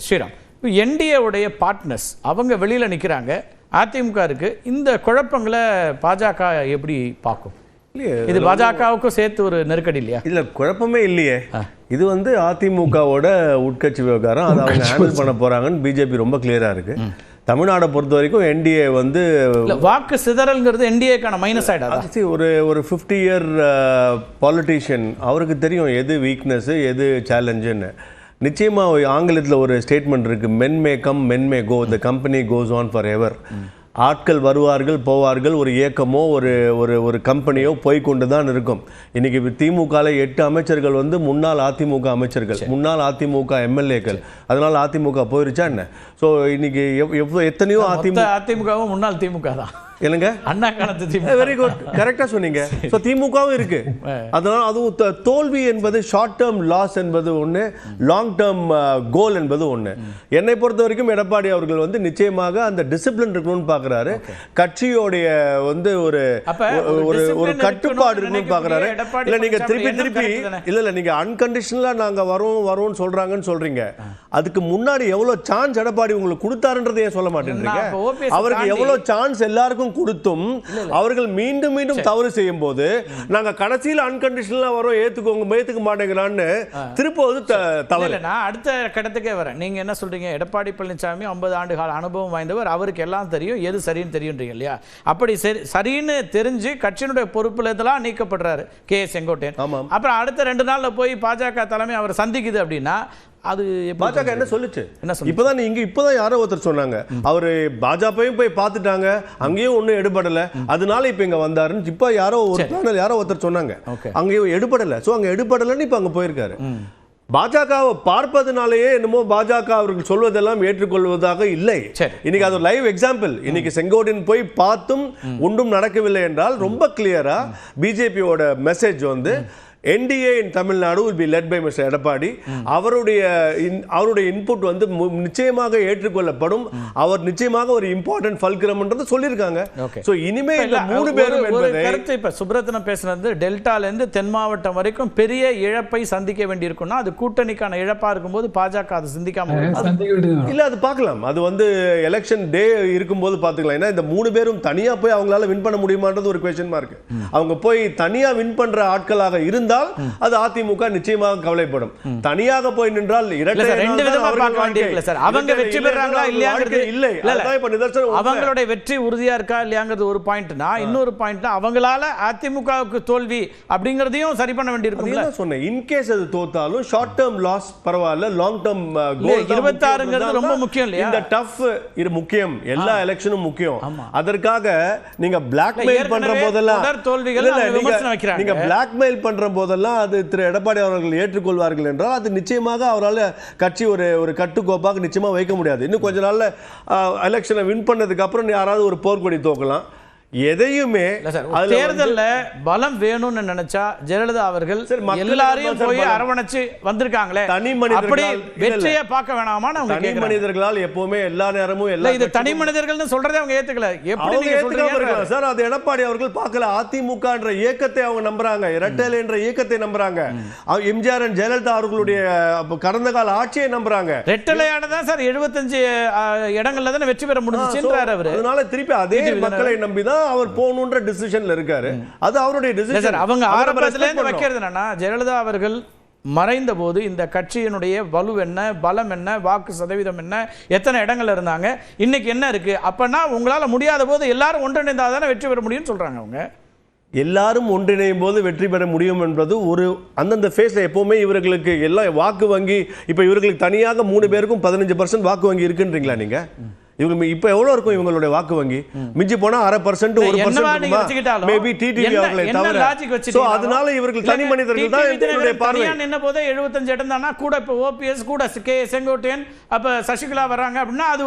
Sriram, NDA உடைய partners அவங்க வெளியில் நிற்கிறாங்க, அதிமுக இருக்கு. இந்த குழப்பங்களை பாஜக எப்படி பார்க்கும்? இது பாஜகவுக்கும் சேர்த்து ஒரு நெருக்கடி இல்லையா? இல்ல, குழப்பமே இல்லையே. இது அதிமுகவோட உட்கட்சி விவகாரம், அதை அவங்க ஹேண்டில் பண்ண போறாங்கன்னு பிஜேபி ரொம்ப கிளியரா இருக்கு. தமிழ்நாடை பொறுத்த வரைக்கும் என்டிஏ வாக்கு சிதறல்ங்கிறது என்டிஏக்கான மைனஸ் ஆயிடாது. ஒரு 50 இயர் பாலிட்டிஷியன், அவருக்கு தெரியும் எது வீக்னஸ் எது சேலஞ்சுன்னு. நிச்சயமாக ஆங்கிலத்தில் ஒரு ஸ்டேட்மெண்ட் இருக்கு, men may come men may go, the company goes on forever. ஆட்கள் வருவார்கள் போவார்கள், ஒரு இயக்கமோ ஒரு கம்பெனியோ போய்கொண்டு தான் இருக்கும். இன்னைக்கு திமுகவில் 8 அமைச்சர்கள் முன்னாள் அதிமுக அமைச்சர்கள், முன்னாள் அதிமுக எம்எல்ஏக்கள். அதனால அதிமுக போயிருச்சா என்ன? ஸோ இன்னைக்கு எத்தனையோ அதிமுகவும் முன்னாள் திமுக தான். என்னங்க, அண்ணா காலத்து திமுக. வெரி குட், கரெக்டா சொன்னீங்க. ஸோ திமுகவும் இருக்கு. அதனால அதுவும் தோல்வி என்பது ஷார்ட் டேர்ம் லாஸ் என்பது ஒன்று, லாங் டேர்ம் கோல் என்பது ஒன்று. என்னை பொறுத்த வரைக்கும் எடப்பாடி அவர்கள் நிச்சயமாக அந்த டிசிப்ளின் இருக்கணும்னு பார்க்குறாரு. கட்சியோடைய ஒரு கட்டுப்பாடு இருக்கணும்னு பார்க்குறாரு. இல்லை நீங்க திருப்பி இல்லை நீங்க அன்கண்டிஷனலாக நாங்கள் வரோம்னு சொல்றாங்கன்னு சொல்றீங்க. அதுக்கு முன்னாடி எவ்வளோ சான்ஸ் எடப்பாடி உங்களுக்கு கொடுத்தாருன்றதை ஏன் சொல்ல மாட்டேன்றீங்க? அவருக்கு எவ்வளோ சான்ஸ் எல்லாருக்கும் கொடுத்தும் அவர்கள் மீண்டும் தவறு செய்யும் போது நாங்க கடைசியில் அன்கண்டிஷனலா வரோம், ஏத்துக்க மாட்டேங்கிறான்னு திருப்பவது தவறு. நான் அடுத்த கட்டத்துக்கே வரேன். நீங்க என்ன சொல்றீங்க, எடப்பாடி பழனிசாமி 50 ஆண்டு கால அனுபவம் வாய்ந்தவர், அவருக்கு எல்லாம் தெரியும், எது சரின்னு தெரியுன்றீங்க இல்லையா? அப்படி சரின்னு தெரிஞ்சு கட்சியினுடைய பொறுப்புல இதெல்லாம் நீக்கப்படுறாரு கே செங்கோட்டையன். அப்புறம் அடுத்த 2 நாள்ல போய் பாஜக தலைமை அவர் சந்திக்குது அப்படின்னா அது பாஜக என்ன சொல்லுச்சு? இப்பதான் இப்பதான் யாரோ ஒருத்தர் சொன்னாங்க, அவரு பாஜகவையும் போய் பார்த்துட்டாங்க, அங்கேயும் ஒன்றும் எடுபடல, அதனால இப்ப இங்க வந்தாருன்னு இப்ப யாரோ ஒருத்தர் சொன்னாங்க. அங்கேயும் எடுபடல, சோ அங்க எடுபடலன்னு இப்ப அங்க போயிருக்காரு. பாஜகவை பார்ப்பதனாலேயே என்னமோ பாஜக அவர்கள் சொல்வதெல்லாம் ஏற்றுக்கொள்வதாக இல்லை. இன்னைக்கு அது ஒரு லைவ் எக்ஸாம்பிள். இன்னைக்கு செங்கோட்டையன் போய் பார்த்தும் ஒன்றும் நடக்கவில்லை என்றால் ரொம்ப கிளியரா பிஜேபியோட message NDA in Tamil Nadu will be led by Mr. Edappadi. அவருடைய இன்புட் நிச்சயமாக ஏற்றுக்கொள்ளப்படும். அவர் நிச்சயமாக ஒரு இம்பார்ட்டன்ட் ஃபல்க்ரம்ன்றது சொல்லியிருக்காங்க. சோ இனிமே இந்த 3 பேரும் என்பதை கருத்து இப்ப சுப்ரத்னம் பேசுனது டெல்டால இருந்து தென் மாவட்டம் வரைக்கும் பெரிய இழப்பை சந்திக்க வேண்டியிருக்கும்னா அது கூட்டணிக்கான இழப்பா இருக்கும்போது பாஜக அதை சிந்திக்காம இல்ல, அது பார்க்கலாம். அது எலெக்ஷன் டே இருக்கும்போது பாத்துக்கலாம். ஏன்னா இந்த 3 பேரும் தனியா போய் அவங்களால வின் பண்ண முடியுமான்றது ஒரு क्वेश्चन மார்க். அவங்க போய் தனியா வின் பண்ற ஆட்களாக இருந்தால் அது அதிமுக நிச்சயமாக கவலைப்படும். தனியாக போய் நின்றால் அவங்க வெற்றி பெறாங்களா இல்லையாங்கிறது இல்லை. அவங்களுடைய வெற்றி உறுதியா இருக்கா இல்லையாங்கிறது ஒரு பாயிண்ட்னா, இன்னொரு பாயிண்ட்னா அவங்களால அதிமுகவுக்கு தோல்வி அப்படிங்கறதையும் சரி பண்ண வேண்டியிருக்கும். சொன்னேன், இன் கேஸ் அது தோத்தாலும் ஷார்ட் டேர்ம் லாஸ் பரவாயில்ல, லாங் டேர்ம் கோல் 26ங்கிறது ரொம்ப முக்கியம் இல்லையா? இந்த டஃப் இது முக்கியம், எல்லா எலெக்ஷனும் முக்கியம். அதற்காக நீங்க பிளாக்மெயில் பண்ற போதெல்லாம் நீங்க பிளாக்மெயில் பண்ற போதெல்லாம் அது திரு எடப்பாடி அவர்கள் ஏற்றுக்கொள்வார்கள் என்றால் அது நிச்சயமாக அவரால் கட்சி ஒரு கட்டுக்கோப்பாக நிச்சயமா வைக்க முடியாது. இன்னும் கொஞ்ச நாள்ல எலெக்ஷனை வின் பண்ணதுக்கு அப்புறம் யாராவது ஒரு போர்க்கொடி தோக்கலாம். எதையுமே தேர்தல்ல பலம் வேணும்னு நினைச்சா ஜெயலலிதா அவர்கள் எல்லாரையும் போய் அரவணைச்சு வந்திருக்காங்களே, தனி மனிதர்கள் வெற்றியை பார்க்க வேணாமா? தனி மனிதர்களால் எப்பவுமே எல்லா நேரமும் இது தனி மனிதர்கள்னு சொல்றதே அவங்க ஏத்துக்கல. எப்படி நீங்க சொல்றீங்க சார்? அது எடப்பாடி அவர்கள் பார்க்கல. அதிமுக என்ற இயக்கத்தை அவங்க நம்புறாங்க, இரட்டை என்ற இயக்கத்தை நம்புறாங்க, எம்ஜிஆர் ஜெயலலிதா அவர்களுடைய கடந்த கால ஆட்சியை நம்புறாங்க. ரெட்டலையானதான் சார் 75 இடங்கள்ல தானே வெற்றி பெற முடிஞ்சுன்றார் அவரு. அதனால திருப்பி அதே மக்களை நம்பிதான் அவர் போணுன்ற டிசிஷன்ல இருக்காரு. அது அவருடைய டிசிஷன். அவங்க ஆரம்பத்துல இருந்து வைக்கிறது என்னன்னா, ஜெயலலிதா அவர்கள் மறைந்த போது இந்த கட்சியினுடைய வலு என்ன, பலம் என்ன, வாக்கு சதவீதம் என்ன, எத்தனை இடங்கள் இருந்தாங்க, இன்னைக்கு என்ன இருக்கு? அப்பனா உங்களால முடியாத போது எல்லாரும் ஒன்றிணைந்தாதானே வெற்றி பெற முடியும்னு சொல்றாங்க. அவங்க எல்லாரும் ஒன்றிணையும் போது வெற்றி பெற முடியும் என்பது ஒரு அந்தந்த ஃபேஸ்ல எப்பவுமே இவர்களுக்கு எல்லாம் வாக்கு வங்கி. இப்ப இவர்களுக்கு தனியாக 3 பேருக்கும் 15% வாக்கு வங்கி இருக்குன்றீங்களா நீங்க? இவங்க இப்ப எவ்வளவு இருக்கும் இவங்களுடைய வாக்கு வங்கி? மிஞ்சி போனா 1% 1% மேபி டிடிவி அவர்களை தவிர. சோ அதனால இவர்கள் தனி மனிதர்கள் தான் என்னுடைய பார்வை. என்ன போதே 75 இடம் தானா கூட இப்ப ஓபிஎஸ் கூட கே செங்கோட்டையன் அப்ப சசிகலா வராங்க அப்படின்னா அது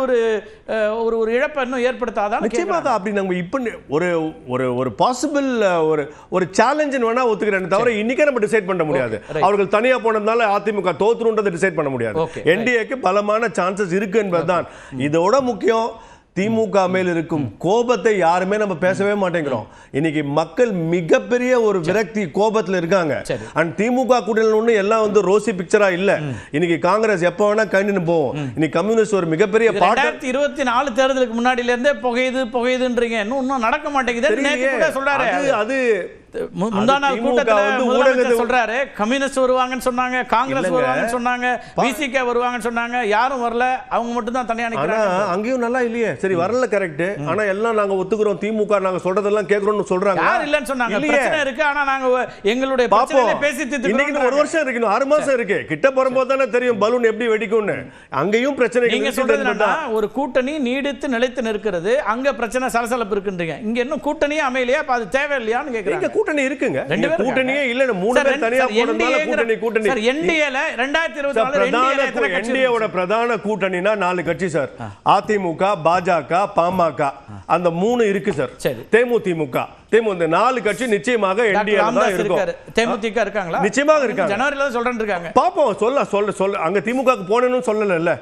ஒரு இழப்பை இன்னும் ஏற்படுத்தாதான்? நிச்சயமாக அப்படி நம்ம இப்ப ஒரு பாசிபிள் ஒரு சேலஞ்ச் வேணா ஒத்துக்கிறேன் தவிர இன்னைக்கே நம்ம டிசைட் பண்ண முடியாது. அவர்கள் தனியா போனதுனால அதிமுக தோத்துருன்றதை டிசைட் பண்ண முடியாது. என்டிஏக்கு பலமான சான்சஸ் இருக்கு என்பதுதான் இதோட முக்கியம். திமுக மேல் இருக்கும் கோபத்தை யாருமே நம்ம பேசவே மாட்டேங்கிறோம். இன்னைக்கு மக்கள் மிகப்பெரிய ஒரு விரக்தி கோபத்துல இருக்காங்க. அண்ட் திமுக கூட்டணி எல்லாம் வந்து ரோசி பிக்சரா இல்ல. இன்னைக்கு காங்கிரஸ் எப்ப வேணா கண்டின்னு போவோம். இன்னைக்கு கம்யூனிஸ்ட் ஒரு மிகப்பெரிய 2024 தேர்தலுக்கு முன்னாடில இருந்தே புகையுதுன்றீங்க, இன்னும் நடக்க மாட்டேங்குது. சொல்றாரு அது முந்தா நாள் கூட்டத்துல சொல்றாரு, கம்யூனிஸ்ட் வருவாங்கன்னு சொன்னாங்க, காங்கிரஸ் வருவாங்கன்னு சொன்னாங்க, விசிகே வருவாங்கன்னு சொன்னாங்க, யாரும் வரல, அவங்க மட்டும் தான் தனியா நிக்கிறாங்க. அங்கேயும் நல்லா இல்லையே, சரி வரல கரெக்ட், ஆனா எல்லாம் நாங்க ஒத்துக்குறோம், திமுக நாங்க சொல்றதெல்லாம் கேக்குறோம்னு சொல்றாங்க. யார் இல்லன்னு சொன்னாங்க? பிரச்சனை இருக்கு, ஆனா நாங்க எங்களுடைய பிரச்சனையை பேசி தீர்த்துக்கிறோம். இன்னைக்கு 1 வருஷம் இருக்கு, 6 மாசம் இருக்கு, கிட்ட போறம்போது தானே தெரியும் பலூன் எப்படி வெடிக்கும்னு. அங்கேயும் பிரச்சனை. நீங்க சொல்றது என்னன்னா ஒரு கூட்டணி நீடித்து நிலைத்து நிற்கிறது, அங்க பிரச்சனை சலசலப்பு இருக்குன்றீங்க. இங்க இன்னும் கூட்டணியே அமையலையா, அது தேவையில்லையான்னு கேக்குறாங்க. கூட்டணி இருக்குங்க, கூட்டணியே இல்ல, 3 பேர் தனியா போறதுனால கூட்டணி. சார் என்டிஏல 2024 என்டிஏவோட பிரதான கூட்டணினா 4 கட்சி சார். அதிமுக, பாஜக, பாமக, அந்த 3 இருக்கு சார். தேமுதிக, இந்த 4 கட்சி நிச்சயமாக என்டிஏல தான் இருக்கும். தேமுதிக இருக்காங்களா? நிச்சயமாக இருக்காங்க. ஜனவரில தான் சொல்றேன்னு இருக்காங்க. பாப்போம், சொல்ல அங்க திமுகக்கு போனேன்னு சொல்லல.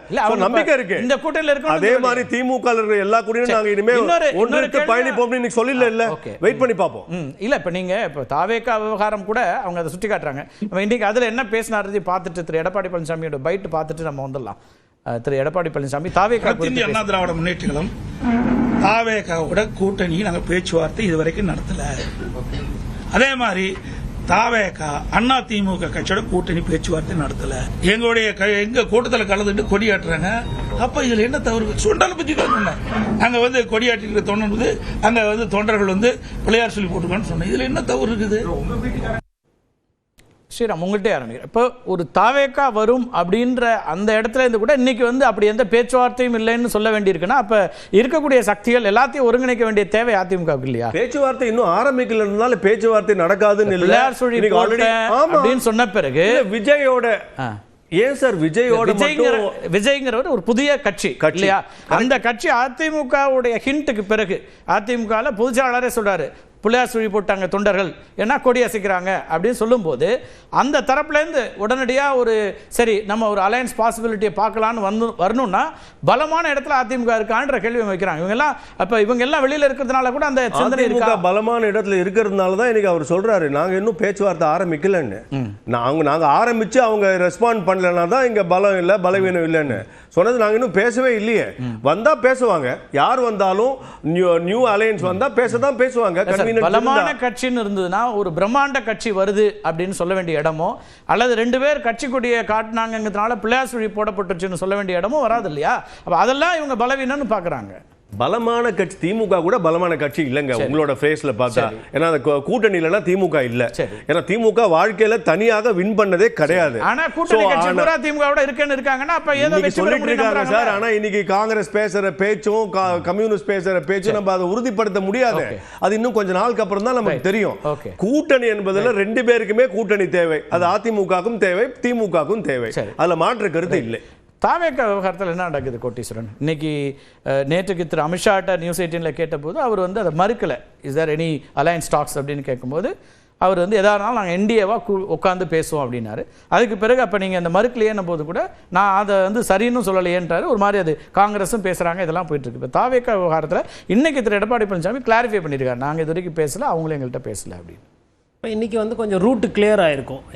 நம்பிக்கை இருக்கு இந்த கூட்டணியில இருக்கு. அதே மாதிரி திமுக ல இருக்கிற எல்லா கூட்டணியும் நாங்க இனிமே ஒன்றுக்கு பயணிப்போம்னு இன்னைக்கு சொல்லல இல்ல. வெயிட் பண்ணி பாப்போம். இல்ல இப்ப நீங்க இப்ப தாவேகா விவகாரம் கூட அவங்க அதை சுட்டி காட்டுறாங்க. இன்னைக்கு அதுல என்ன பேசினாரு பார்த்துட்டு திரு எடப்பாடி பழனிசாமியோட பைட் பார்த்துட்டு நம்ம வந்துடலாம். திரு எடப்பாடி பழனிசாமி தாவேகா அண்ணா திராவிட முன்னேற்றங்களும் தாவேகாவோட கூட்டணி நாங்க பேச்சுவார்த்தை இதுவரைக்கும் நடத்தல. அதே மாதிரி தாவேகா அண்ணா திமுக கட்சியோட கூட்டணி பேச்சுவார்த்தை நடத்தல. எங்க கூட்டத்தில் கலந்துட்டு கொடியாட்டுறாங்க. அப்ப இதுல என்ன தவறு? சுண்டலை பத்தி தான் அங்க வந்து கொடியாட்டி தொண்டர் அங்க வந்து தொண்டர்கள் வந்து பிள்ளையார் சொல்லி போட்டுக்கன்னு சொன்னேன். இதுல என்ன தவறு இருக்குது? ஸ்ரீராம், உங்கள்கிட்ட ஆரம்பிக்கிறேன். இப்போ ஒரு தாவேக்கா வரும் அப்படின்ற அந்த இடத்துல இருந்து கூட இன்னைக்கு வந்து அப்படி எந்த பேச்சுவார்த்தையும் இல்லைன்னு சொல்ல வேண்டியிருக்குன்னா, அப்ப இருக்கக்கூடிய சக்திகள் எல்லாத்தையும் ஒருங்கிணைக்க வேண்டிய தேவை அதிமுகவுக்கு இல்லையா? பேச்சுவார்த்தை இன்னும் ஆரம்பிக்கலனால பேச்சுவார்த்தை நடக்காதுன்னு அப்படின்னு சொன்ன பிறகு விஜயோட ஏன் சார் விஜய்ங்கிறவர் ஒரு புதிய கட்சி இல்லையா? அந்த கட்சி அதிமுகவுடைய ஹிண்ட்டுக்கு பிறகு அதிமுக பொதுச்செயலாளரே சொல்றாரு, பிள்ளையார் சுழி போட்டாங்க தொண்டர்கள், ஏன்னா கொடி அசைக்கிறாங்க அப்படின்னு சொல்லும்போது அந்த தரப்புலேருந்து உடனடியாக ஒரு சரி நம்ம ஒரு அலையன்ஸ் பாசிபிலிட்டியை பார்க்கலான்னு வரணும்னா பலமான இடத்துல அதிமுக இருக்கான்ற கேள்வி வைக்கிறாங்க இவங்கெல்லாம். அப்போ இவங்க எல்லாம் வெளியில் இருக்கிறதுனால கூட அந்த சிந்தனை இருக்கா? பலமான இடத்துல இருக்கிறதுனால தான் இன்னைக்கு அவர் சொல்றாரு நாங்கள் இன்னும் பேச்சுவார்த்தை ஆரம்பிக்கலன்னு. நாங்கள் ஆரம்பிச்சு அவங்க ரெஸ்பாண்ட் பண்ணலன்னா தான் இங்கே பலம் இல்லை பலவீனம் இல்லைன்னு சொன்னது. நாங்கள் இன்னும் பேசவே இல்லையே. வந்தா பேசுவாங்க, யார் வந்தாலும் நியூ அலையன்ஸ் வந்தா பேசதான் பேசுவாங்க. பலமான கட்சின்னு இருந்ததுன்னா ஒரு பிரம்மாண்ட கட்சி வருது அப்படின்னு சொல்ல வேண்டிய இடமோ, அல்லது 2 பேர் கட்சி கொடியை காட்டினாங்கிறதுனால பிள்ளையார் சுழி போடப்பட்டுச்சுன்னு சொல்ல வேண்டிய இடமோ வராது இல்லையா? அப்ப அதெல்லாம் இவங்க பலவீனம்னு பாக்குறாங்க. பலமான கட்சி திமுக கூட பலமான கட்சி இல்லைங்க உங்களோட ஃபேஸ்ல பார்த்தா. ஏன்னா அந்த கூட்டணி இல்லைன்னா திமுக இல்ல. ஏன்னா திமுக வாழ்க்கையில தனியாக வின் பண்ணதே கிடையாது. ஆனா கூட்டணி கட்சி பூரா திமுகவோட இருக்குன்னு இருக்காங்கன்னா அப்ப ஏதோ சொல்லிட்டு இருக்காங்க சார். ஆனா இன்னைக்கு காங்கிரஸ் பேசுற பேச்சும் கம்யூனிஸ்ட் பேசுற பேச்சும் நம்ம அதை உறுதிப்படுத்த முடியாது. அது இன்னும் கொஞ்ச நாளுக்கு அப்புறம் தான் நமக்கு தெரியும். கூட்டணி என்பதுல 2 பேருக்குமே கூட்டணி தேவை. அது அதிமுகவுக்கும் தேவை, திமுகவுக்கும் தேவை. அதுல மாற்று கருத்து இல்லை. தாவேக்கா விவகாரத்தில் என்ன நடக்குது கோட்டீஸ்வரன்? இன்னைக்கு நேற்றுக்கு திரு அமித்ஷாட்ட நியூஸ் 18ல கேட்டபோது அவர் வந்து அதை மறுக்கலை. Is there any alliance talks அப்படின்னு கேட்கும்போது அவர் வந்து எதானாலும் நாங்கள் என்டிஏவாக உட்காந்து பேசுவோம் அப்படின்னாரு. அதுக்கு பிறகு அப்போ நீங்கள் அந்த மறுக்கலையேன்ன போது கூட நான் அதை வந்து சரின்னு சொல்லலையேன்றாரு. ஒரு மாதிரி அது காங்கிரஸும் பேசுகிறாங்க, இதெல்லாம் போயிட்டு இருக்கு. இப்போ தாவேக்கா விவகாரத்தில் இன்னைக்கு திரு எடப்பாடி பழனிசாமி கிளாரிஃபை பண்ணியிருக்காரு, நாங்கள் இது வரைக்கும் பேசலை, அவங்களும் எங்கள்கிட்ட பேசலை அப்படின்னு. இப்போ இன்றைக்கி வந்து கொஞ்சம் ரூட்டு கிளியர் ஆகிருக்கும்.